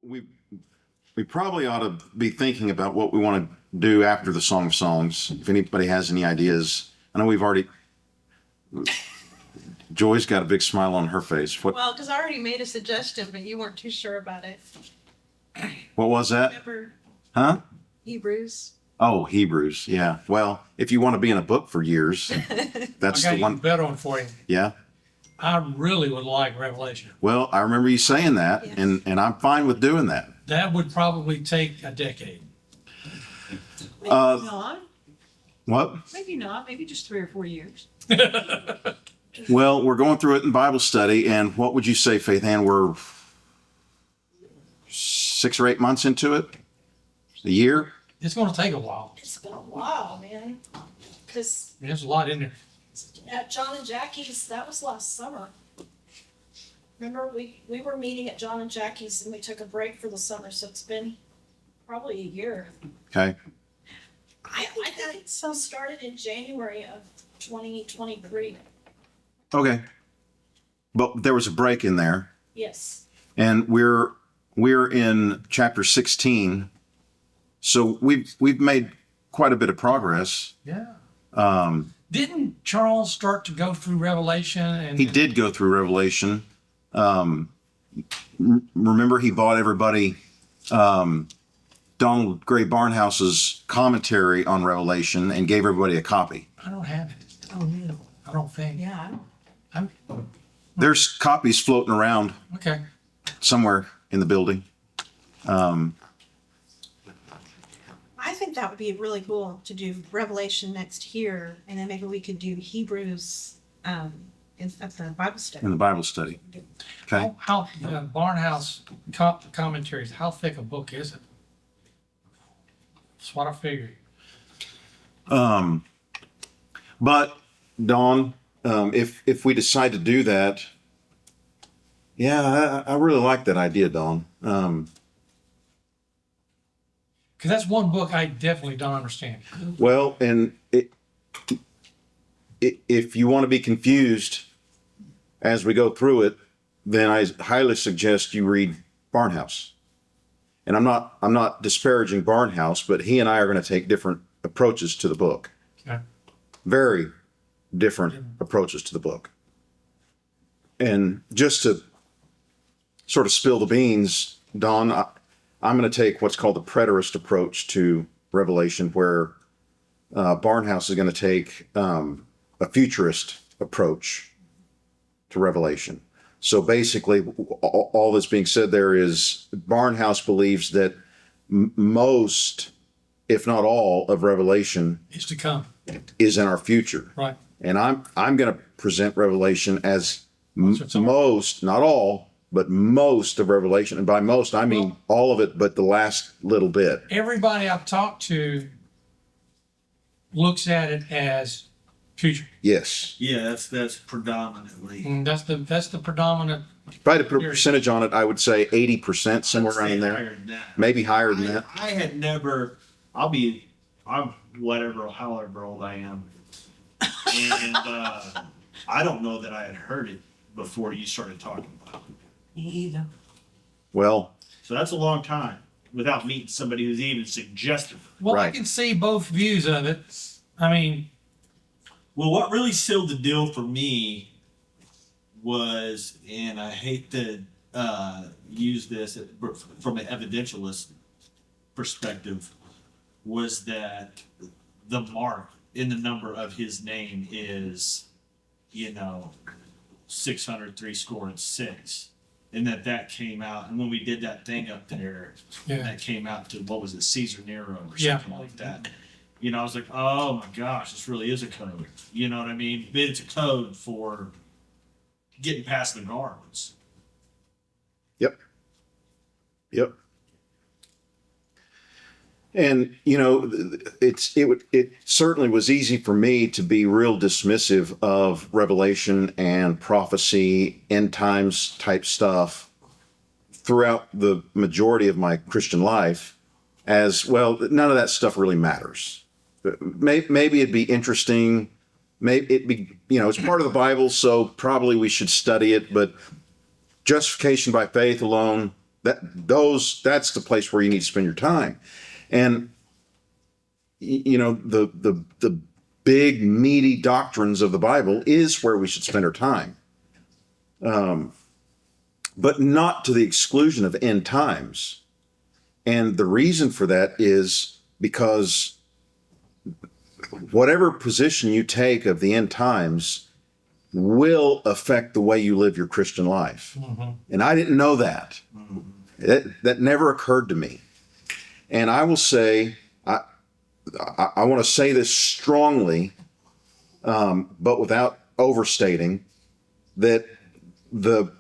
we we probably ought to be thinking about what we want to do after the Song of Songs. If anybody has any ideas, I know we've already. Joy's got a big smile on her face. What? Well, because I already made a suggestion, but you weren't too sure about it. What was that? Remember Huh? Hebrews? Oh, Hebrews. Yeah. Well, if you want to be in a book for years, that's I got the one. a better one for you. Yeah. I really would like Revelation. Well, I remember you saying that, Yes. and I'm fine with doing that. That would probably take a decade. Maybe Uh, not. What? Maybe not. Maybe just 3 or 4 years. Well, we're going through it in Bible study, and what would you say, Faith Ann? We're 6 or 8 months into it? A year? It's going to take a while. It's been a while, man. Because There's a lot in there. at John and Jackie's, that was last summer. Remember, we were meeting at John and Jackie's and we took a break for the summer, so it's been probably a year. Okay. I got it so started in January of 2023. Okay. But there was a break in there, Yes. and we're in chapter 16. So we've made quite a bit of progress. Yeah. Um, Didn't Charles start to go through Revelation? And he did go through Revelation. Remember, he bought everybody Donald Gray Barnhouse's commentary on Revelation and gave everybody a copy. I don't have it. Oh, no. I don't think. Yeah. I'm, There's copies floating around okay. somewhere in the building. I think that would be really cool to do Revelation next year, and then maybe we could do Hebrews at the Bible study. In the Bible study. Okay. How Barnhouse commentaries, how thick a book is it? That's what I figured. But Dawn, if we decide to do that, yeah, I really like that idea, Dawn. Because that's one book I definitely don't understand. Well, and if you want to be confused as we go through it, then I highly suggest you read Barnhouse. And I'm not disparaging Barnhouse, but he and I are going to take different approaches to the book. Okay. Very different approaches to the book. And just to sort of spill the beans, Don, I'm going to take what's called the preterist approach to Revelation, where Barnhouse is going to take a futurist approach to Revelation. So basically, all that's being said there is Barnhouse believes that most, if not all, of Revelation It's to come. is in our future. Right. And I'm going to present Revelation as Most. most, not all, but most of Revelation. And by most, I mean all of it, but the last little bit. Everybody I've talked to looks at it as future. Yes. Yeah, that's predominantly. And that's the predominant. If I had to put a percentage on it, I would say 80%, somewhere around in there. Higher than that. Maybe higher than that. I had never. I'm whatever, however old I am, and I don't know that I had heard it before you started talking about it. Me either. Well, So that's a long time without meeting somebody who's even suggested. Well, I Right. can see both views of it. I mean, Well, what really sealed the deal for me was, and I hate to use this from an evidentialist perspective, was that the mark in the number of his name is, 603 and that came out. And when we did that thing up there, yeah. that came out to, what was it, Caesar Nero or Yeah. something like that. I was like, oh my gosh, this really is a code. You know what I mean? It's a code for getting past the guards. yep. Yep. And it certainly was easy for me to be real dismissive of Revelation and prophecy, end times type stuff throughout the majority of my Christian life, as well. None of that stuff really matters. Maybe it'd be interesting. Maybe it'd be, it's part of the Bible, so probably we should study it. But justification by faith alone, That's the place where you need to spend your time. And the big meaty doctrines of the Bible is where we should spend our time. But not to the exclusion of end times. And the reason for that is because whatever position you take of the end times will affect the way you live your Christian life. And I didn't know that. That never occurred to me. And I will say, I want to say this strongly, but without overstating, that the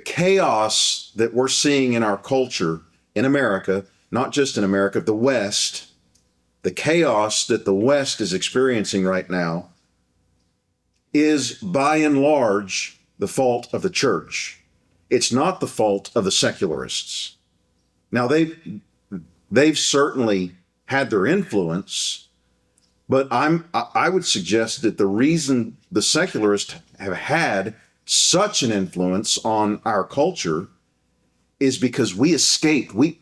chaos that we're seeing in our culture in America, not just in America, the West, the chaos that the West is experiencing right now is by and large the fault of the church. It's not the fault of the secularists. Now they've certainly had their influence, but I would suggest that the reason the secularists have had such an influence on our culture is because we escaped. We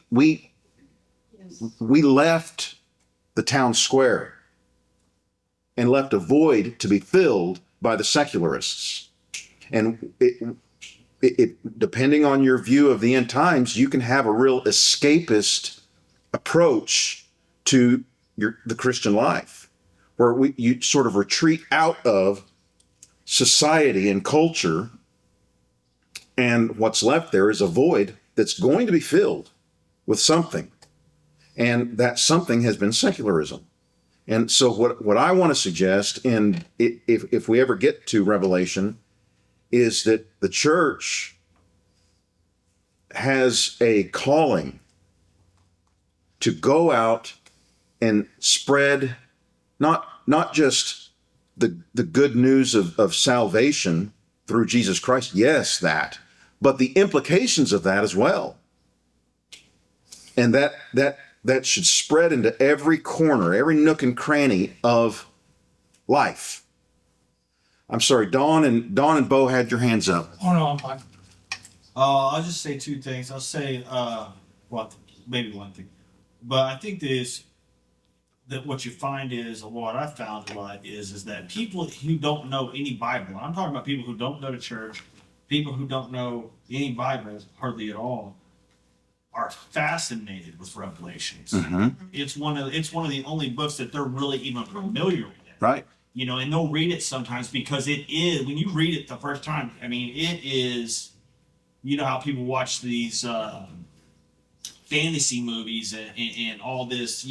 left the town square and left a void to be filled by the secularists. And it depending on your view of the end times, you can have a real escapist approach to the Christian life, where you sort of retreat out of society and culture, and what's left there is a void that's going to be filled with something. And that something has been secularism. And so what I want to suggest, and if we ever get to Revelation, is that the church has a calling to go out and spread not just the good news of salvation through Jesus Christ, yes, that, but the implications of that as well. And that should spread into every corner, every nook and cranny of life. I'm sorry, Dawn and Bo had your hands up. Oh, no, I'm fine. I'll just say two things. I'll say maybe one thing, but I think that what you find is, what I found a lot is that people who don't know any Bible. I'm talking about people who don't go to church, people who don't know any Bible hardly at all, are fascinated with Revelations. It's one of the only books that they're really even familiar with. Right. And they'll read it sometimes because it is, when you read it the first time, I mean, it is, how people watch these fantasy movies and all this,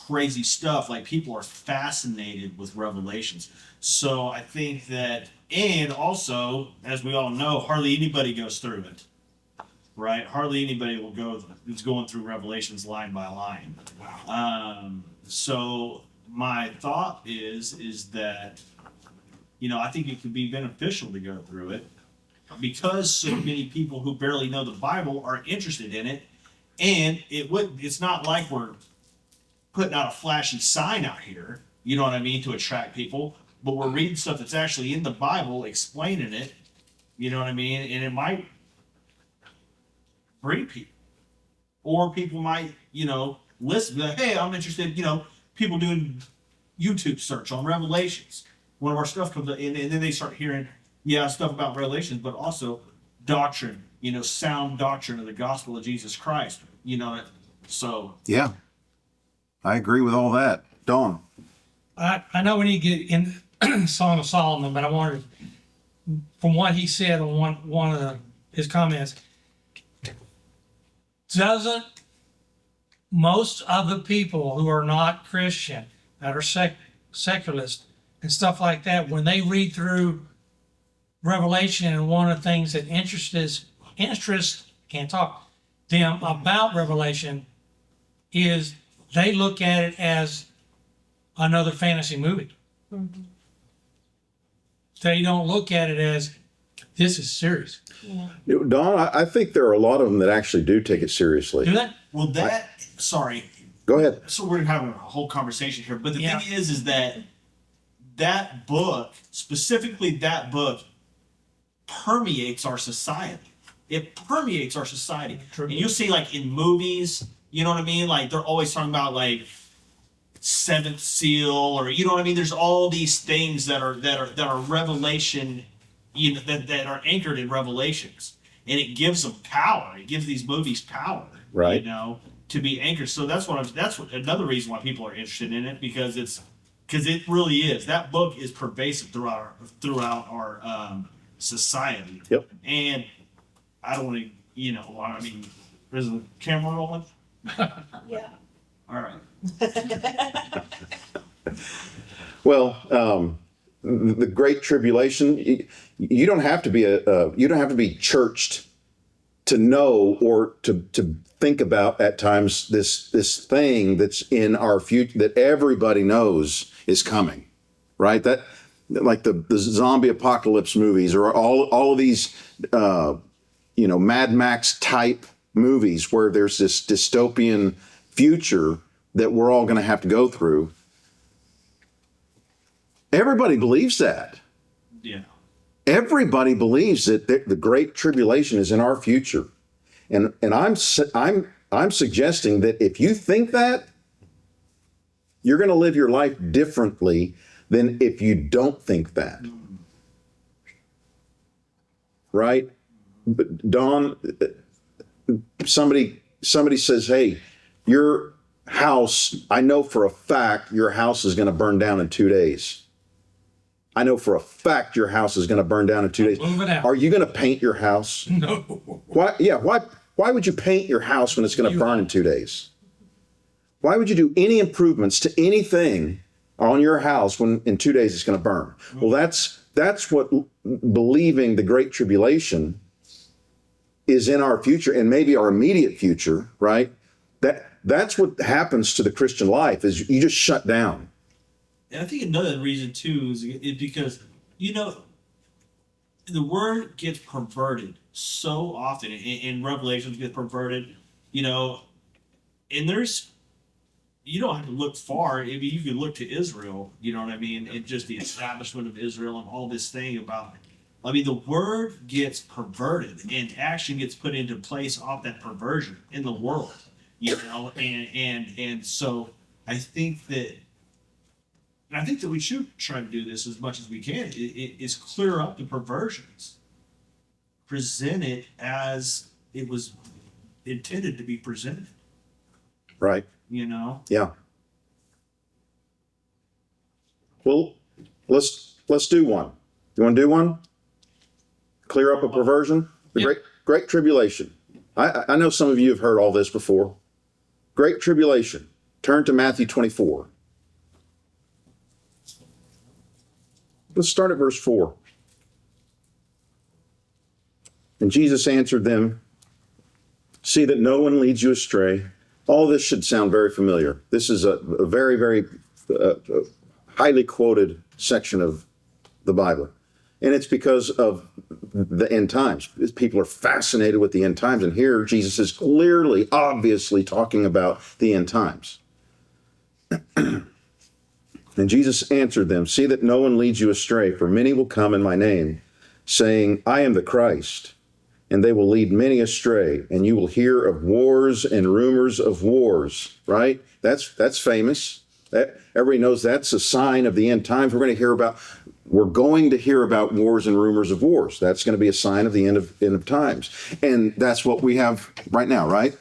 crazy stuff. Like, people are fascinated with Revelations. So I think that, and also, as we all know, hardly anybody goes through it. Right? Hardly anybody is going through Revelations line by line. Wow. So my thought is that, I think it could be beneficial to go through it because so many people who barely know the Bible are interested in it. And it's not like we're putting out a flashy sign out here, you know what I mean, to attract people, but we're reading stuff that's actually in the Bible, explaining it, you know what I mean? And it might bring people, or people might, listen, be like, hey, I'm interested, people doing YouTube search on Revelations. One of our stuff comes up, and then they start hearing, stuff about Revelations, but also doctrine, sound doctrine of the gospel of Jesus Christ, so. Yeah, I agree with all that. Dawn. I know we need to get in Song of Solomon, but I wanted, from what he said on one of his comments, doesn't most of the people who are not Christian, that are secularists and stuff like that, when they read through Revelation, and one of the things that interests them about Revelation is they look at it as another fantasy movie. Mm-hmm. They don't look at it as, this is serious. Dawn, I think there are a lot of them that actually do take it seriously. Do that? Well, sorry. Go ahead. So we're having a whole conversation here, but the thing is that book, specifically that book, permeates our society. it permeates our society. And you'll see like in movies, you know what I mean? Like they're always talking about like seventh seal, or you know what I mean? There's all these things that are revelation, you know, that are anchored in revelations. And it gives them power. It gives these movies power. Right. You know, to be anchored. So that's what another reason why people are interested in it, because it really is. That book is pervasive throughout our society. Yep. And I don't want to, you know, I mean, is the camera rolling? Yeah. All right. Well, the Great Tribulation, you don't have to be you don't have to be churched to know or to think about at times this thing that's in our future that everybody knows is coming, right? That like the zombie apocalypse movies, or all of these Mad Max type movies where there's this dystopian future that we're all going to have to go through. Everybody believes that. Yeah. Everybody believes that the Great Tribulation is in our future, and I'm suggesting that if you think that, you're going to live your life differently than if you don't think that. Right? But Don, somebody says, "Hey, your house, I know for a fact your house is going to burn down in 2 days. I know for a fact your house is going to burn down in 2 days. Move it out. Are you going to paint your house?" No. Why? Yeah. Why would you paint your house when it's going to burn in 2 days? Why would you do any improvements to anything on your house when in 2 days it's going to burn? Well, that's what believing the Great Tribulation is in our future, and maybe our immediate future, right? That's what happens to the Christian life, is you just shut down. And I think another reason too is because, you know, the word gets perverted so often, and Revelations get perverted, you know, and you don't have to look far. I mean, you can look to Israel, you know what I mean, and just the establishment of Israel and all this thing about, I mean, the word gets perverted and action gets put into place off that perversion in the world, you know, and so I think that we should try to do this as much as we can. Is clear up the perversions, present it as it was intended to be presented. Right. You know. Yeah. Well, let's do one. You want to do one? Clear up a perversion? The Yep. Great Tribulation. I know some of you have heard all this before. Great Tribulation. Turn to Matthew 24. Let's start at verse 4. And Jesus answered them, "See that no one leads you astray." All this should sound very familiar. This is a very, very highly quoted section of the Bible. And it's because of the end times. People are fascinated with the end times. And here Jesus is clearly, obviously talking about the end times. And Jesus answered them, "See that no one leads you astray, for many will come in my name, saying, 'I am the Christ,' and they will lead many astray, and you will hear of wars and rumors of wars." Right? That's famous. Everybody knows that's a sign of the end times. We're going to hear about wars and rumors of wars. That's going to be a sign of the end of times. And that's what we have right now, right?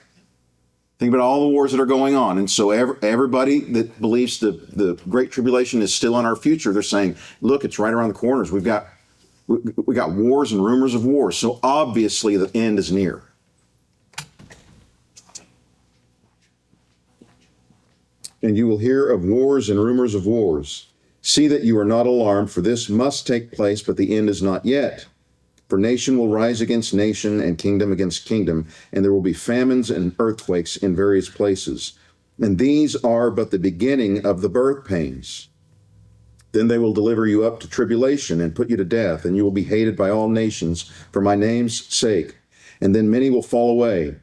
Think about all the wars that are going on. And so everybody that believes the Great Tribulation is still in our future, they're saying, look, it's right around the corners. We got wars and rumors of wars. So obviously the end is near. And you will hear of wars and rumors of wars. See that you are not alarmed, for this must take place, but the end is not yet. For nation will rise against nation and kingdom against kingdom, and there will be famines and earthquakes in various places. And these are but the beginning of the birth pains. Then they will deliver you up to tribulation and put you to death, and you will be hated by all nations for my name's sake. And then many will fall away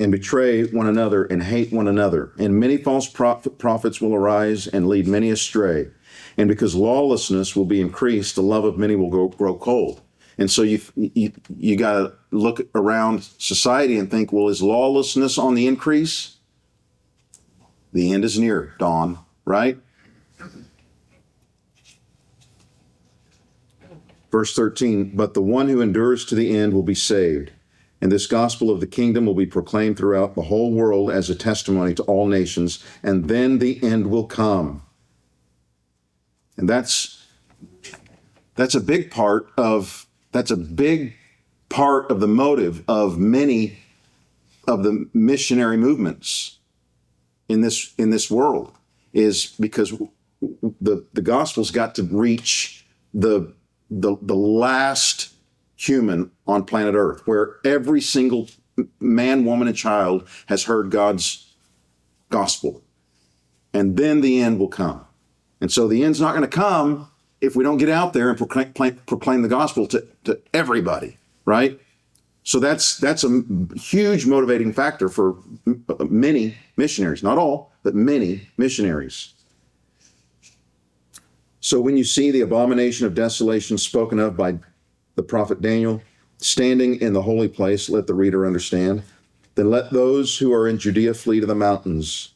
and betray one another and hate one another. And many false prophets will arise and lead many astray. And because lawlessness will be increased, the love of many will grow cold. And so you got to look around society and think, well, is lawlessness on the increase? The end is near, Dawn, right? Verse 13, but the one who endures to the end will be saved. And this gospel of the kingdom will be proclaimed throughout the whole world as a testimony to all nations, and then the end will come. And that's a big part of the motive of many of the missionary movements in this world, is because the gospel's got to reach the last human on planet Earth, where every single man, woman, and child has heard God's gospel. And then the end will come. And so the end's not going to come if we don't get out there and proclaim the gospel to everybody, right? So that's a huge motivating factor for many missionaries, not all, but many missionaries. So when you see the abomination of desolation spoken of by the prophet Daniel standing in the holy place, let the reader understand. Then let those who are in Judea flee to the mountains.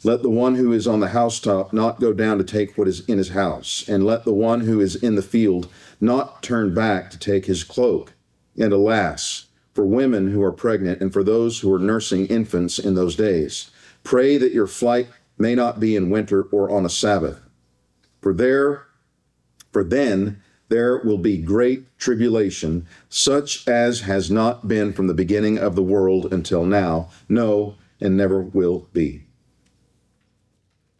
Let the one who is on the housetop not go down to take what is in his house, and let the one who is in the field not turn back to take his cloak. And alas, for women who are pregnant and for those who are nursing infants in those days, pray that your flight may not be in winter or on a Sabbath. For then there will be great tribulation, such as has not been from the beginning of the world until now, no, and never will be.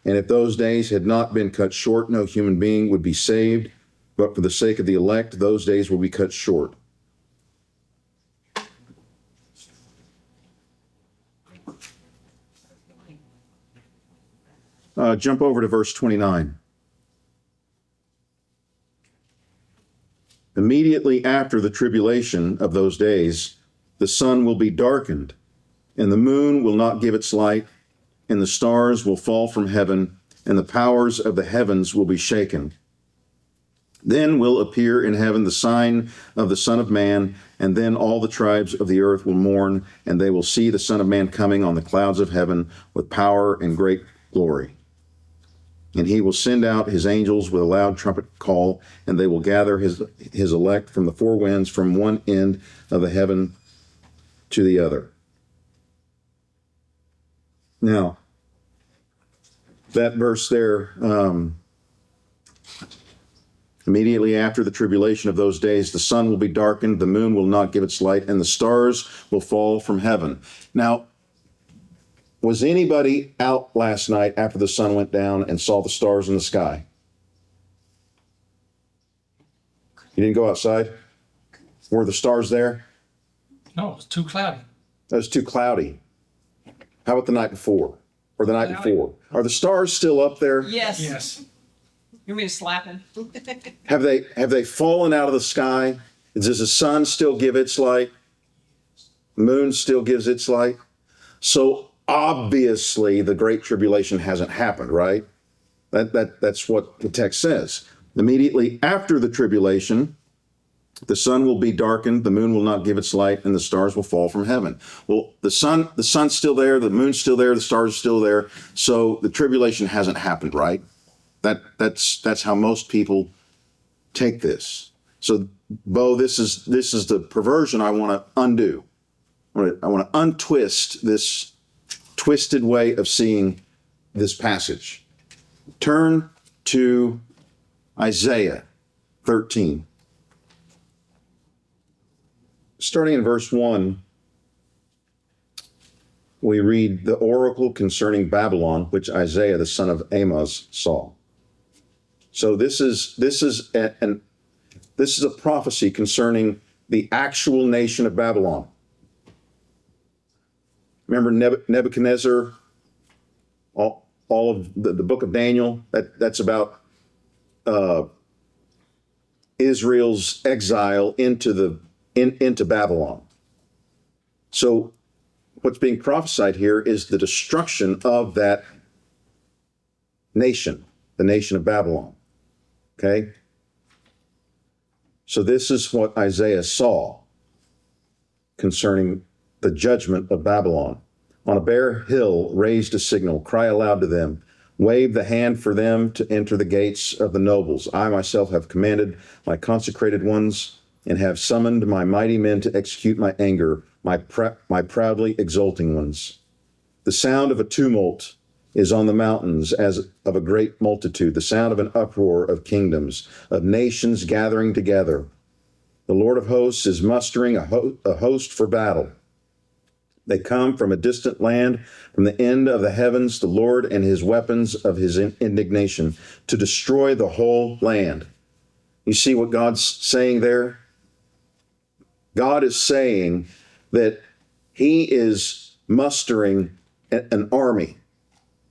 And if those days had not been cut short, no human being would be saved, but for the sake of the elect, those days will be cut short. Jump over to verse 29. Immediately after the tribulation of those days, the sun will be darkened, and the moon will not give its light, and the stars will fall from heaven, and the powers of the heavens will be shaken. Then will appear in heaven the sign of the Son of Man, and then all the tribes of the earth will mourn, and they will see the Son of Man coming on the clouds of heaven with power and great glory. And he will send out his angels with a loud trumpet call, and they will gather his elect from the four winds, from one end of the heaven to the other. Now, that verse there, immediately after the tribulation of those days, the sun will be darkened, the moon will not give its light, and the stars will fall from heaven. Now, was anybody out last night after the sun went down and saw the stars in the sky? You didn't go outside? Were the stars there? No, it's too cloudy. It was too cloudy. How about the night before? Or the night Cloudy. before? Are the stars still up there? Yes. Yes. You want me to slap him? Have they fallen out of the sky? Does the sun still give its light? The moon still gives its light? So obviously the Great Tribulation hasn't happened, right? That's what the text says. Immediately after the tribulation, the sun will be darkened, the moon will not give its light, and the stars will fall from heaven. Well, the sun's still there, the moon's still there, the stars are still there. So the tribulation hasn't happened, right? That's how most people take this. So, Bo, this is the perversion I want to undo. I want to untwist this twisted way of seeing this passage. Turn to Isaiah 13. Starting in verse 1, we read the oracle concerning Babylon, which Isaiah the son of Amoz saw. So this is a prophecy concerning the actual nation of Babylon. Remember Nebuchadnezzar, all of the book of Daniel, that's about Israel's exile into Babylon. So what's being prophesied here is the destruction of that nation, the nation of Babylon. Okay? So this is what Isaiah saw concerning the judgment of Babylon. On a bare hill, raised a signal, cry aloud to them, wave the hand for them to enter the gates of the nobles. I myself have commanded my consecrated ones and have summoned my mighty men to execute my anger, my proudly exulting ones. The sound of a tumult is on the mountains as of a great multitude, the sound of an uproar of kingdoms, of nations gathering together. The Lord of hosts is mustering a host for battle. They come from a distant land, from the end of the heavens, the Lord and his weapons of his indignation, to destroy the whole land. You see what God's saying there? God is saying that he is mustering an army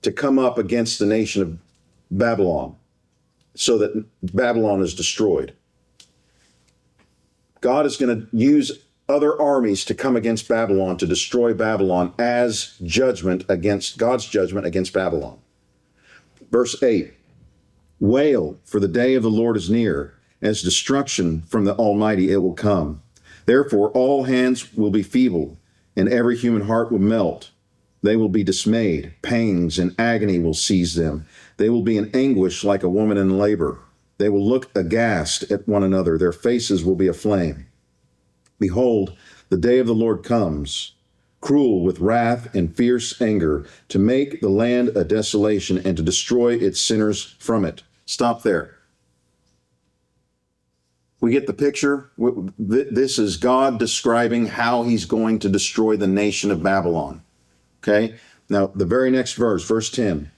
to come up against the nation of Babylon so that Babylon is destroyed. God is going to use other armies to come against Babylon, to destroy Babylon as judgment against God's judgment against Babylon. Verse 8, wail, for the day of the Lord is near. As destruction from the Almighty it will come. Therefore all hands will be feeble, and every human heart will melt. They will be dismayed. Pangs and agony will seize them. They will be in anguish like a woman in labor. They will look aghast at one another. Their faces will be aflame. Behold, the day of the Lord comes, cruel with wrath and fierce anger, to make the land a desolation and to destroy its sinners from it. Stop there. We get the picture. This is God describing how he's going to destroy the nation of Babylon. Okay? Now, the very next verse, verse 10.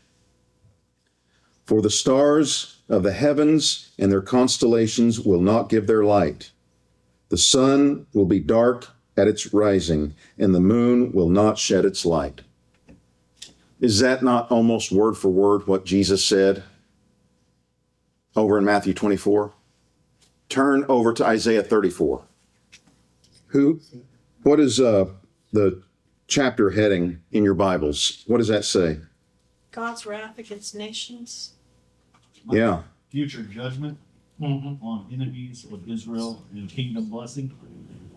For the stars of the heavens and their constellations will not give their light. The sun will be dark at its rising, and the moon will not shed its light. Is that not almost word for word what Jesus said over in Matthew 24? Turn over to Isaiah 34. What is the chapter heading in your Bibles? What does that say? God's wrath against nations. Yeah. Future judgment on enemies of Israel and kingdom blessing.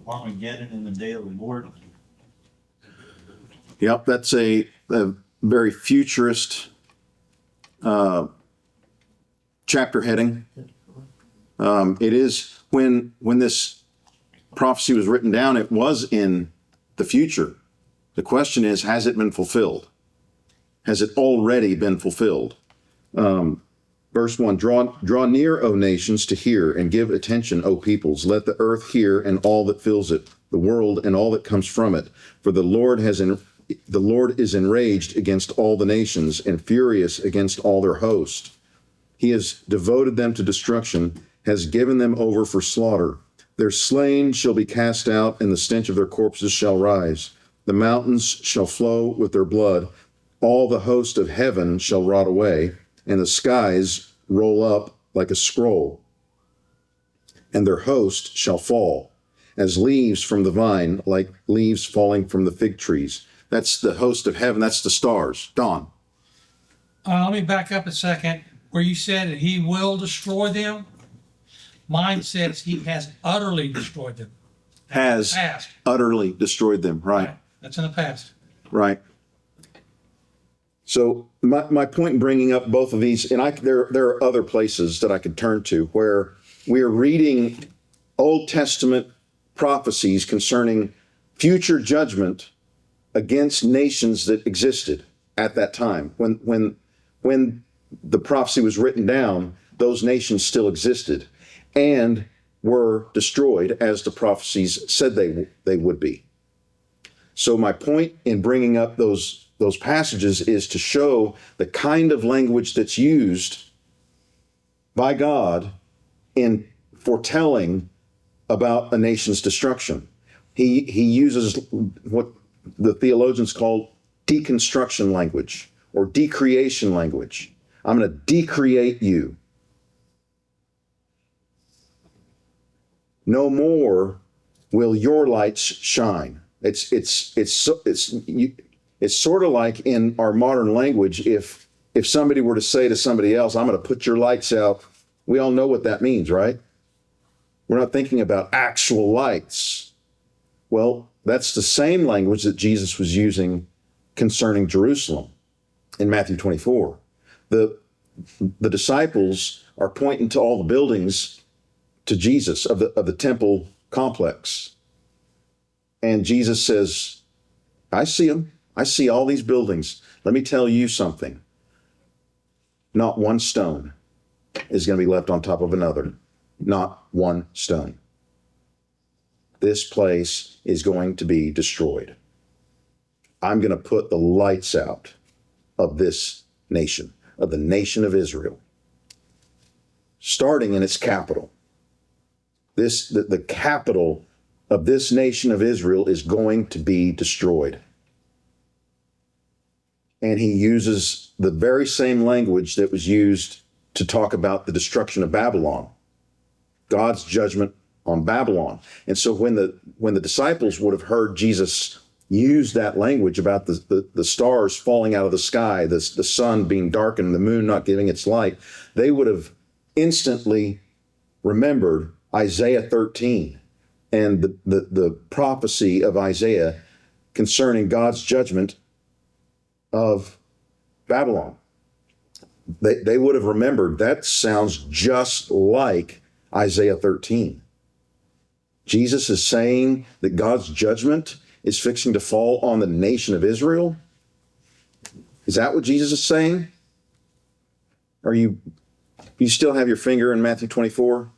Armageddon in the day of the Lord. Yep, that's a very futurist chapter heading. It is when this prophecy was written down, it was in the future. The question is, has it been fulfilled? Has it already been fulfilled? Verse 1, draw near, O nations, to hear, and give attention, O peoples. Let the earth hear and all that fills it, the world and all that comes from it. For the Lord is enraged against all the nations and furious against all their host. He has devoted them to destruction, has given them over for slaughter. Their slain shall be cast out, and the stench of their corpses shall rise. The mountains shall flow with their blood. All the host of heaven shall rot away, and the skies roll up like a scroll. And their host shall fall, as leaves from the vine, like leaves falling from the fig trees. That's the host of heaven. That's the stars. Don. Let me back up a second. Where you said that he will destroy them, mine says he has utterly destroyed them. Has Past. utterly destroyed them. Right. That's in the past. Right. So my point in bringing up both of these, and there are other places that I could turn to where we are reading Old Testament prophecies concerning future judgment against nations that existed at that time. When the prophecy was written down, those nations still existed and were destroyed as the prophecies said they would be. So my point in bringing up those passages is to show the kind of language that's used by God in foretelling about a nation's destruction. He uses what the theologians call deconstruction language or decreation language. I'm going to decreate you. No more will your lights shine. It's sort of like in our modern language, if somebody were to say to somebody else, I'm going to put your lights out, we all know what that means, right? We're not thinking about actual lights. Well, that's the same language that Jesus was using concerning Jerusalem in Matthew 24. The disciples are pointing to all the buildings to Jesus of the temple complex. And Jesus says, I see them. I see all these buildings. Let me tell you something. Not one stone is going to be left on top of another. Not one stone. This place is going to be destroyed. I'm going to put the lights out of this nation, of the nation of Israel, starting in its capital. The capital of this nation of Israel is going to be destroyed. And he uses the very same language that was used to talk about the destruction of Babylon, God's judgment on Babylon. And so when the disciples would have heard Jesus use that language about the stars falling out of the sky, the sun being darkened, the moon not giving its light, they would have instantly remembered Isaiah 13 and the prophecy of Isaiah concerning God's judgment of Babylon. They would have remembered that sounds just like Isaiah 13. Jesus is saying that God's judgment is fixing to fall on the nation of Israel. Is that what Jesus is saying? Are you still have your finger in Matthew 24?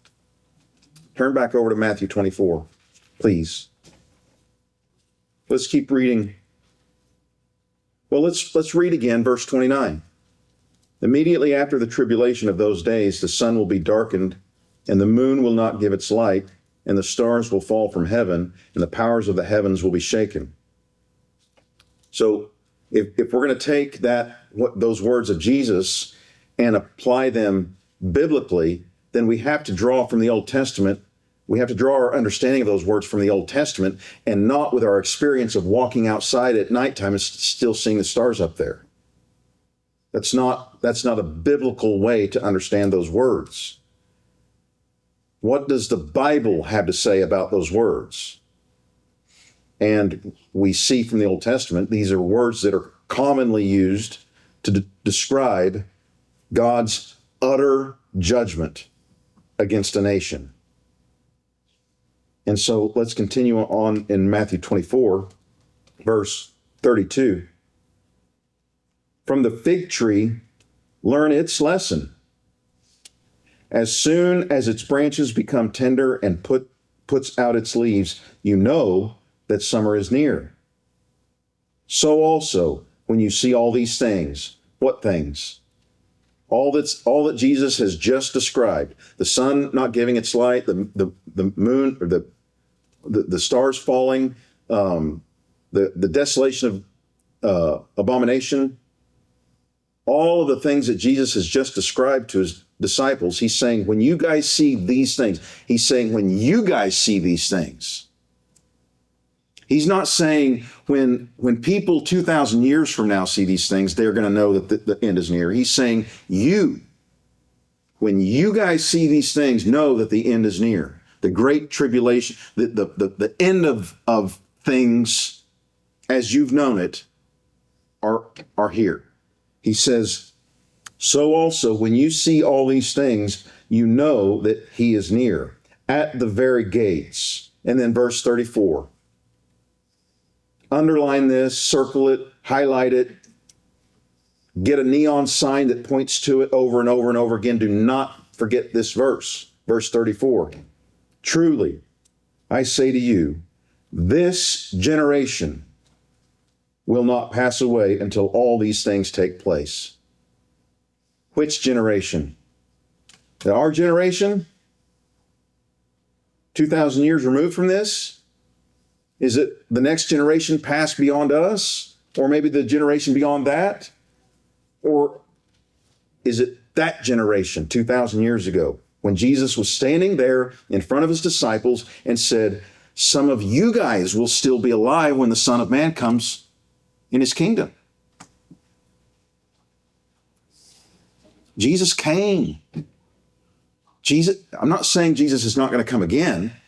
Turn back over to Matthew 24, please. Let's keep reading. Well, let's read again verse 29. Immediately after the tribulation of those days, the sun will be darkened, and the moon will not give its light, and the stars will fall from heaven, and the powers of the heavens will be shaken. So if we're going to take those words of Jesus and apply them biblically, then we have to draw from the Old Testament. We have to draw our understanding of those words from the Old Testament and not with our experience of walking outside at nighttime and still seeing the stars up there. That's not a biblical way to understand those words. What does the Bible have to say about those words? And we see from the Old Testament, these are words that are commonly used to describe God's utter judgment against a nation. And so let's continue on in Matthew 24, verse 32. From the fig tree, learn its lesson. As soon as its branches become tender and puts out its leaves, you know that summer is near. So also, when you see all these things, what things? All that Jesus has just described, the sun not giving its light, the moon, or the stars falling, the desolation of abomination, all of the things that Jesus has just described to his disciples, he's saying, when you guys see these things, he's saying, when you guys see these things. He's not saying when people 2,000 years from now see these things, they're going to know that the end is near. He's saying, when you guys see these things, know that the end is near. The great tribulation, the end of things as you've known it are here. He says, so also when you see all these things, you know that he is near at the very gates. And then verse 34. Underline this, circle it, highlight it, get a neon sign that points to it over and over and over again. Do not forget this verse, verse 34. Truly, I say to you, this generation will not pass away until all these things take place. Which generation? Our generation? 2,000 years removed from this? Is it the next generation past beyond us? Or maybe the generation beyond that? Or is it that generation 2,000 years ago when Jesus was standing there in front of his disciples and said, some of you guys will still be alive when the Son of Man comes in his kingdom? Jesus came I'm not saying Jesus is not going to come again. I'm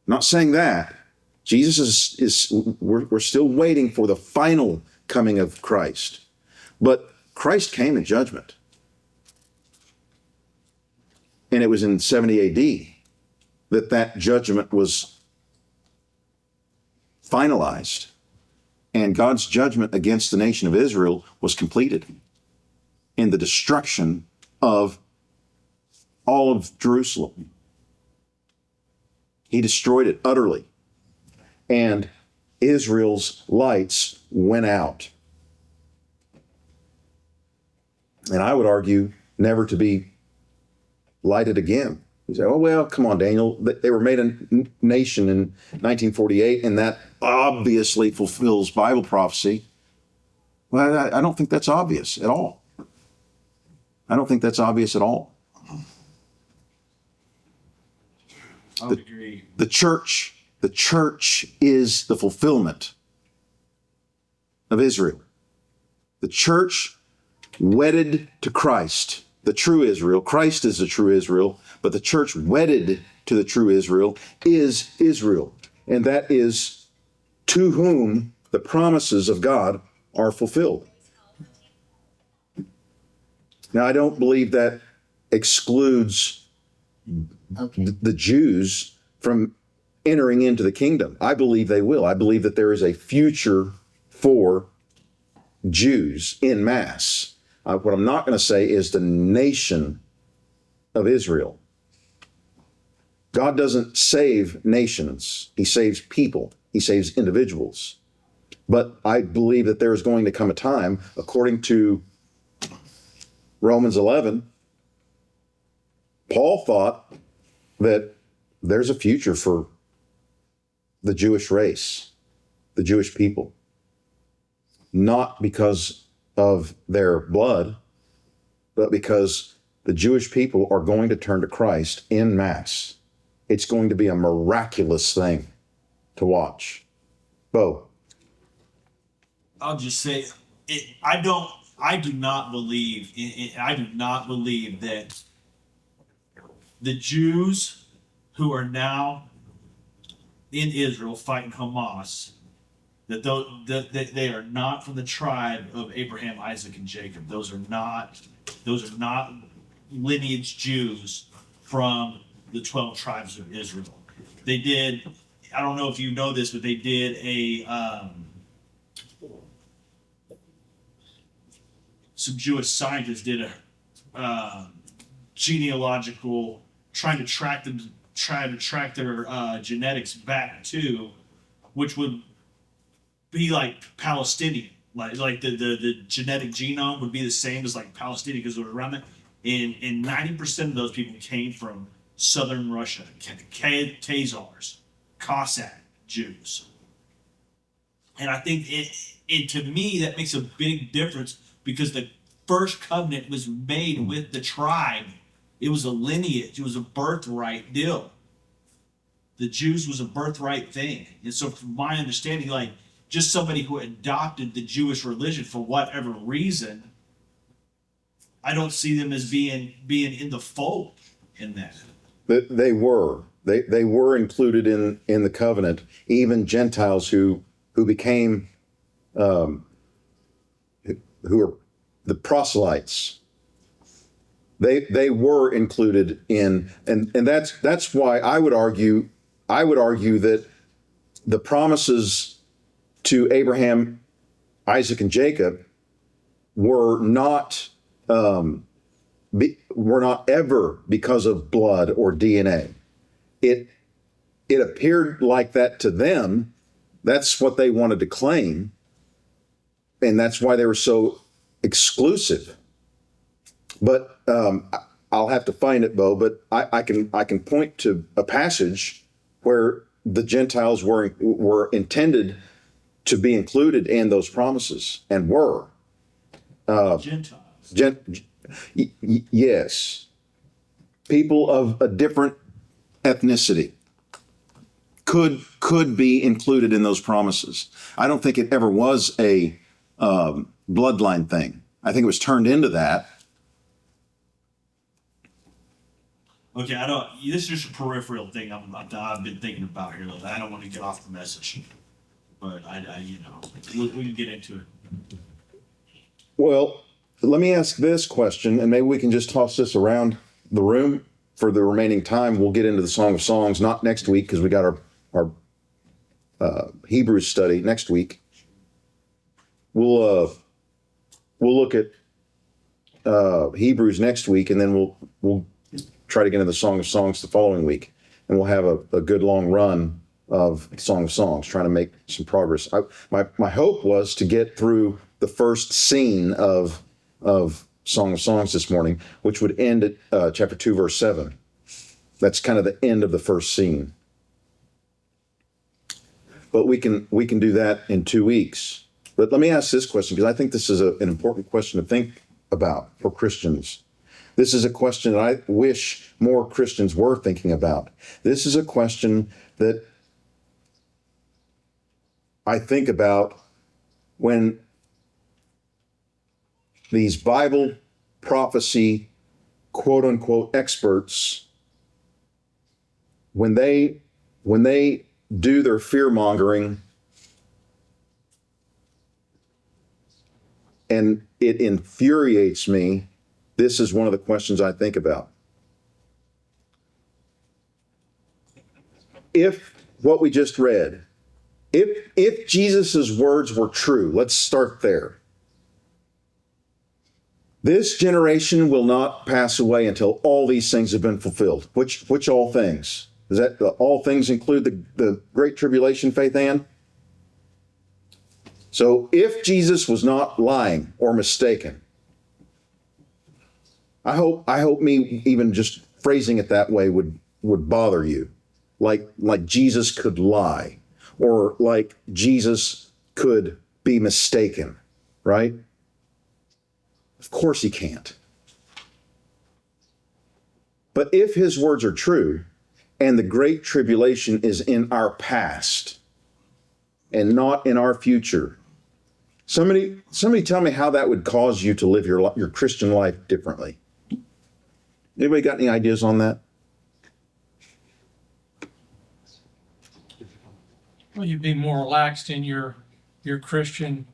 not saying that. Jesus we're still waiting for the final coming of Christ. But Christ came in judgment. And it was in 70 AD that judgment was finalized. And God's judgment against the nation of Israel was completed in the destruction of all of Jerusalem. He destroyed it utterly. And Israel's lights went out. And I would argue never to be lighted again. You say, oh, well, come on, Daniel. They were made a nation in 1948, and that obviously fulfills Bible prophecy. Well, I don't think that's obvious at all. I don't think that's obvious at all. I would agree. The church is the fulfillment of Israel. The church wedded to Christ, the true Israel. Christ is the true Israel, but the church wedded to the true Israel is Israel. And that is to whom the promises of God are fulfilled. Now, I don't believe that excludes the Jews from entering into the kingdom. I believe they will. I believe that there is a future for Jews in mass. What I'm not going to say is the nation of Israel. God doesn't save nations. He saves people. He saves individuals. But I believe that there is going to come a time, according to Romans 11, Paul thought that there's a future for the Jewish race, the Jewish people. Not because of their blood, but because the Jewish people are going to turn to Christ en masse. It's going to be a miraculous thing to watch. Bo. I'll just say, I do not believe that the Jews who are now in Israel fighting Hamas, that they are not from the tribe of Abraham, Isaac, and Jacob. Those are not lineage Jews from the 12 tribes of Israel. They did, I don't know if you know this, but they did some Jewish scientists did a genealogical, trying to track their genetics back to, which would be like Palestinian, like the genetic genome would be the same as like Palestinian because it was around that. And 90% of those people came from southern Russia, Khazars, Cossack Jews. And I think to me, that makes a big difference because the first covenant was made with the tribe. It was a lineage. It was a birthright deal. The Jews was a birthright thing. And so from my understanding, like just somebody who adopted the Jewish religion for whatever reason, I don't see them as being in the fold in that. They were included in the covenant. Even Gentiles who became who are the proselytes. They were included in, and that's why I would argue that the promises to Abraham, Isaac, and Jacob were not ever because of blood or DNA. It appeared like that to them. That's what they wanted to claim, and that's why they were so exclusive. But I'll have to find it, Bo. But I can point to a passage where the Gentiles were intended to be included in those promises and were. Gentiles. Yes. People of a different ethnicity could be included in those promises. I don't think it ever was a bloodline thing. I think it was turned into that. Okay, I don't. This is just a peripheral thing I've been thinking about here. I don't want to get off the message, but we can get into it. Well, let me ask this question, and maybe we can just toss this around the room for the remaining time. We'll get into the Song of Songs, not next week, because we got our Hebrews study next week. We'll look at Hebrews next week, and then we'll try to get into the Song of Songs the following week, and we'll have a good long run of Song of Songs, trying to make some progress. My hope was to get through the first scene of Song of Songs this morning, which would end at chapter 2, verse 7. That's kind of the end of the first scene. But we can do that in 2 weeks. But let me ask this question, because I think this is an important question to think about for Christians. This is a question that I wish more Christians were thinking about. This is a question that I think about when these Bible prophecy, quote unquote, experts, when they do their fear mongering, and it infuriates me. This is one of the questions I think about. If what we just read, if Jesus' words were true, let's start there. This generation will not pass away until all these things have been fulfilled. Which all things? Does that all things include the Great Tribulation, Faith Ann? So if Jesus was not lying or mistaken, I hope me even just phrasing it that way would bother you. Like Jesus could lie, or like Jesus could be mistaken, right? Of course he can't. But if his words are true, and the Great Tribulation is in our past and not in our future, somebody tell me how that would cause you to live your Christian life differently. Anybody got any ideas on that? Well, you'd be more relaxed in your Christian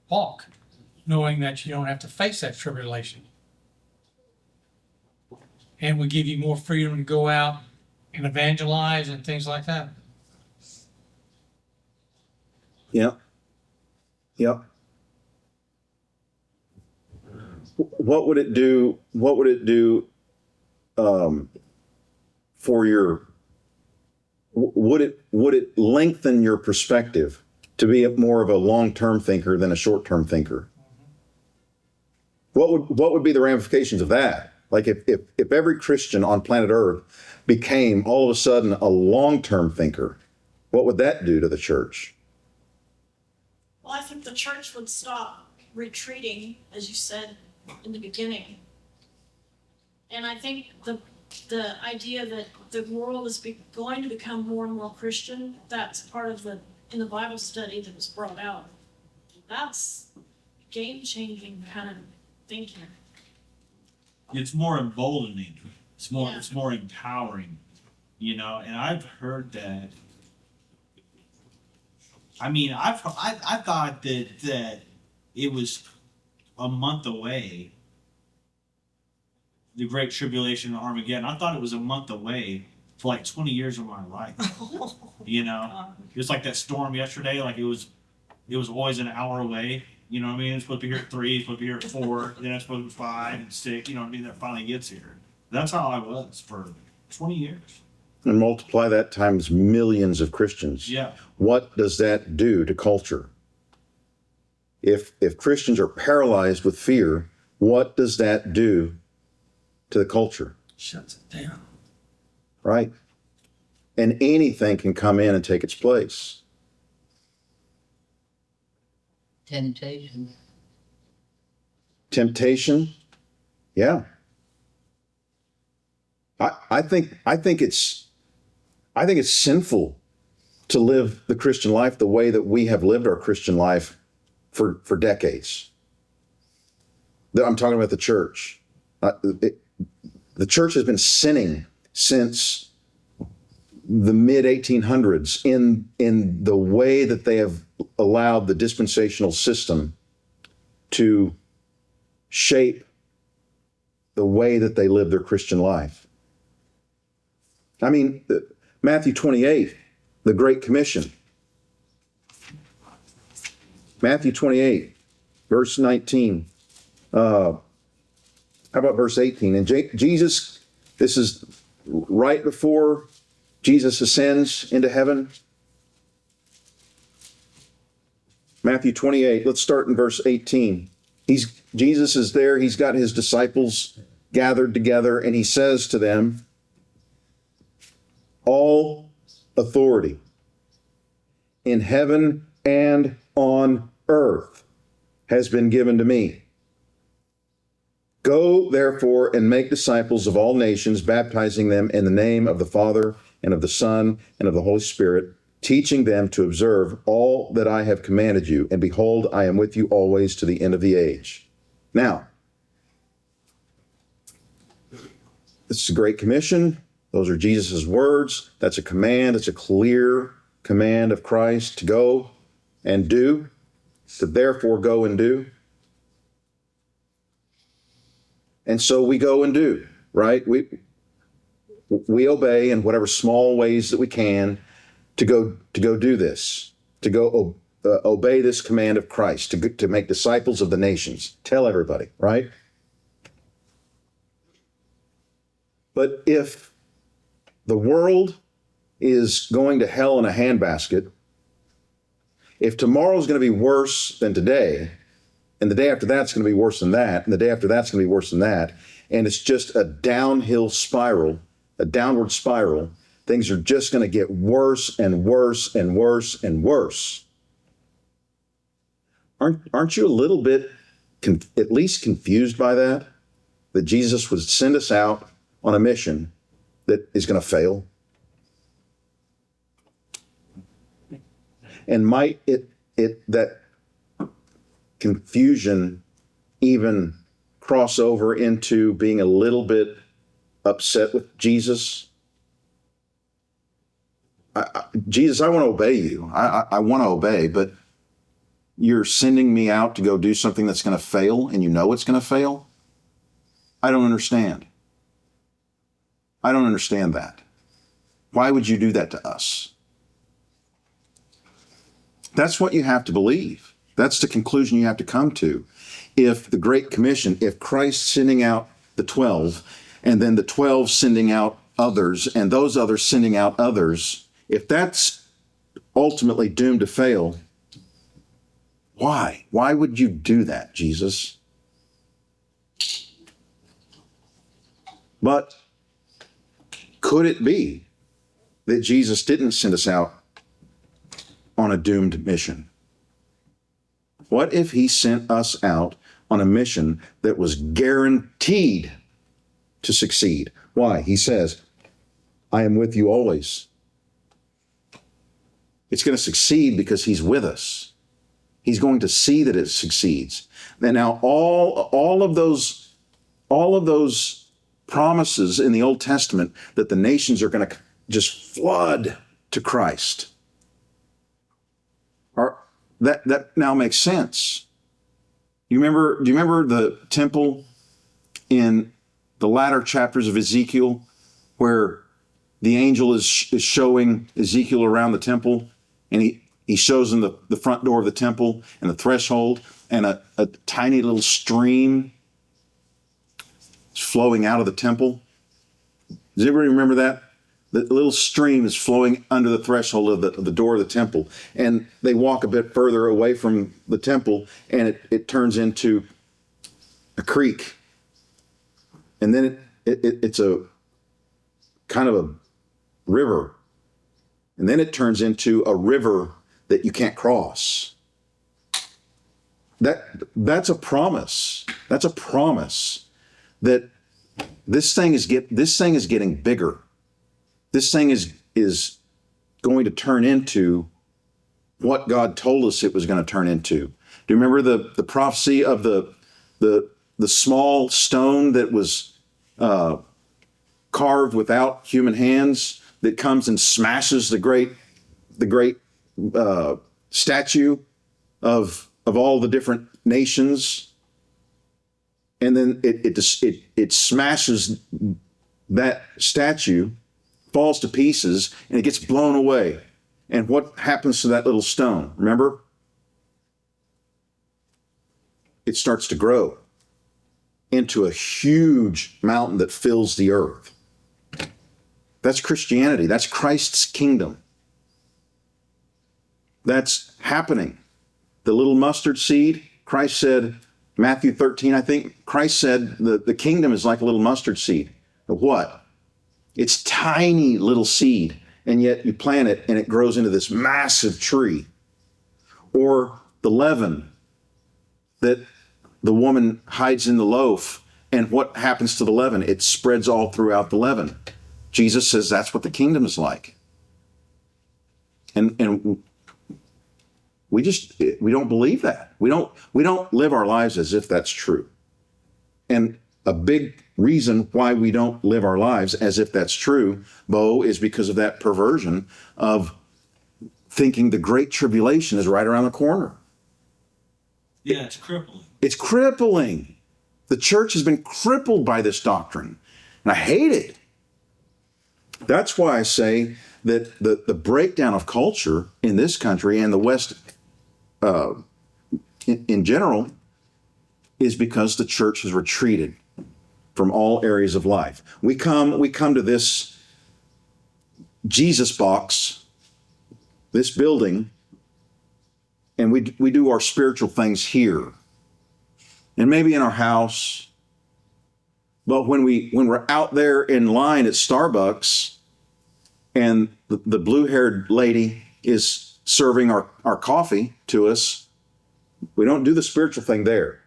walk, knowing that you don't have to face that tribulation. And would give you more freedom to go out and evangelize and things like that. Yep. What would it do? What would it do for your? Would it lengthen your perspective to be more of a long-term thinker than a short-term thinker? What would be the ramifications of that? Like if every Christian on planet Earth became all of a sudden a long-term thinker, what would that do to the church? Well, I think the church would stop retreating, as you said in the beginning. And I think the idea that the world is going to become more and more Christian, that's part of in the Bible study that was brought out. That's game-changing kind of thinking. It's more emboldening. It's more empowering, and I've heard that. I mean, I thought that it was a month away. The Great Tribulation and Armageddon. I thought it was a month away for like 20 years of my life. It was like that storm yesterday. Like it was always an hour away. You know what I mean? It's supposed to be here at 3, it's supposed to be here at 4, then it's supposed to be 5 and 6. You know what I mean? That finally gets here. That's how I was for 20 years. And multiply that times millions of Christians. Yeah. What does that do to culture? If Christians are paralyzed with fear, what does that do to the culture? Shuts it down. Right? And anything can come in and take its place. Temptation? Yeah. I think it's sinful to live the Christian life the way that we have lived our Christian life for decades. I'm talking about the church. The church has been sinning since the mid 1800s in the way that they have allowed the dispensational system to shape the way that they live their Christian life. I mean, Matthew 28, the Great Commission. Matthew 28, verse 19. How about verse 18? And Jesus, this is right before Jesus ascends into heaven. Matthew 28, let's start in verse 18. Jesus is there, he's got his disciples gathered together, and he says to them, all authority in heaven and on earth has been given to me. Go, therefore, and make disciples of all nations, baptizing them in the name of the Father and of the Son and of the Holy Spirit, teaching them to observe all that I have commanded you. And behold, I am with you always to the end of the age. Now, this is a great commission. Those are Jesus' words. That's a command. It's a clear command of Christ to go and do, to therefore go and do. And so we go and do, right? We obey in whatever small ways that we can to go do this, to go obey this command of Christ, to make disciples of the nations. Tell everybody, right? But if the world is going to hell in a handbasket, if tomorrow is going to be worse than today, and the day after that's going to be worse than that, and the day after that's going to be worse than that, and it's just a downhill spiral, a downward spiral, things are just going to get worse and worse and worse and worse. Aren't you a little bit at least confused by that? That Jesus would send us out on a mission that is going to fail? And might that confusion even cross over into being a little bit upset with Jesus? Jesus, I want to obey you. I want to obey, but you're sending me out to go do something that's going to fail, and you know it's going to fail? I don't understand. I don't understand that. Why would you do that to us? That's what you have to believe. That's the conclusion you have to come to. If the Great Commission, if Christ sending out the 12, and then the 12 sending out others, and those others sending out others, if that's ultimately doomed to fail, why? Why would you do that, Jesus? But could it be that Jesus didn't send us out on a doomed mission? What if he sent us out on a mission that was guaranteed to succeed? Why? He says, I am with you always. It's going to succeed because he's with us. He's going to see that it succeeds. And now all of those promises in the Old Testament that the nations are going to just flood to Christ, that now makes sense. Do you remember the temple in the latter chapters of Ezekiel, where the angel is showing Ezekiel around the temple, and he shows him the front door of the temple and the threshold, and a tiny little stream is flowing out of the temple? Does anybody remember that? The little stream is flowing under the threshold of the door of the temple. And they walk a bit further away from the temple, and it turns into a creek. And then it's a kind of a river. And then it turns into a river that you can't cross. That's a promise. That's a promise that this thing is getting bigger. This thing is going to turn into what God told us it was going to turn into. Do you remember the prophecy of the small stone that was carved without human hands that comes and smashes the great statue of all the different nations, and then it smashes that statue, falls to pieces, and it gets blown away. And what happens to that little stone? Remember? It starts to grow into a huge mountain that fills the earth. That's Christianity. That's Christ's kingdom. That's happening. The little mustard seed, Christ said, Matthew 13, I think, Christ said the kingdom is like a little mustard seed. What? It's tiny little seed, and yet you plant it and it grows into this massive tree. Or the leaven that the woman hides in the loaf, and what happens to the leaven? It spreads all throughout the leaven. Jesus says that's what the kingdom is like. And we don't believe that. We don't live our lives as if that's true. And a big reason why we don't live our lives as if that's true, Bo, is because of that perversion of thinking the great tribulation is right around the corner. Yeah, it's crippling. It's crippling. The church has been crippled by this doctrine, and I hate it. That's why I say that the breakdown of culture in this country and the West in general is because the church has retreated from all areas of life. We come to this Jesus box, this building, and we do our spiritual things here, and maybe in our house. But when we're out there in line at Starbucks, and the blue-haired lady is serving our coffee to us, we don't do the spiritual thing there.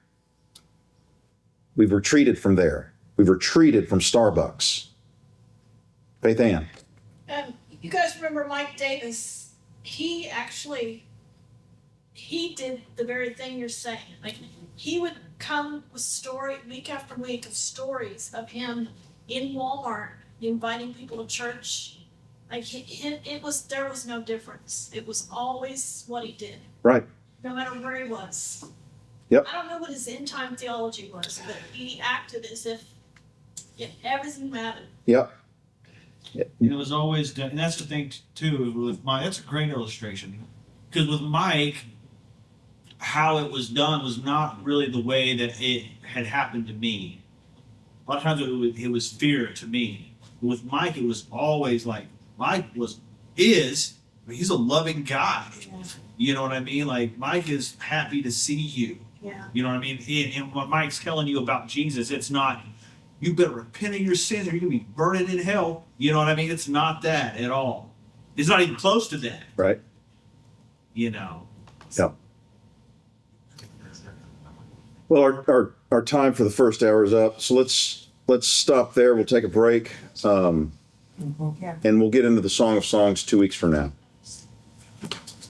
We've retreated from there. We've retreated from Starbucks. Faith Ann. You guys remember Mike Davis? He did the very thing you're saying. Like, he would come with story week after week of stories of him in Walmart inviting people to church. Like, there was no difference. It was always what he did, Right. no matter where he was. Yep. I don't know what his end time theology was, but he acted as if everything mattered. Yep. It was always done, and that's the thing too with Mike. That's a great illustration, because with Mike, how it was done was not really the way that it had happened to me. A lot of times it was fear to me. With Mike, it was always like Mike he's a loving guy. Yeah. You know what I mean? Like, Mike is happy to see you. Yeah. You know what I mean? And when Mike's telling you about Jesus, it's not, you better repent of your sins or you're going to be burning in hell. You know what I mean? It's not that at all. It's not even close to that. Right. You know? Yep. Well, our time for the first hour is up, so let's stop there. We'll take a break, and we'll get into the Song of Songs 2 weeks from now.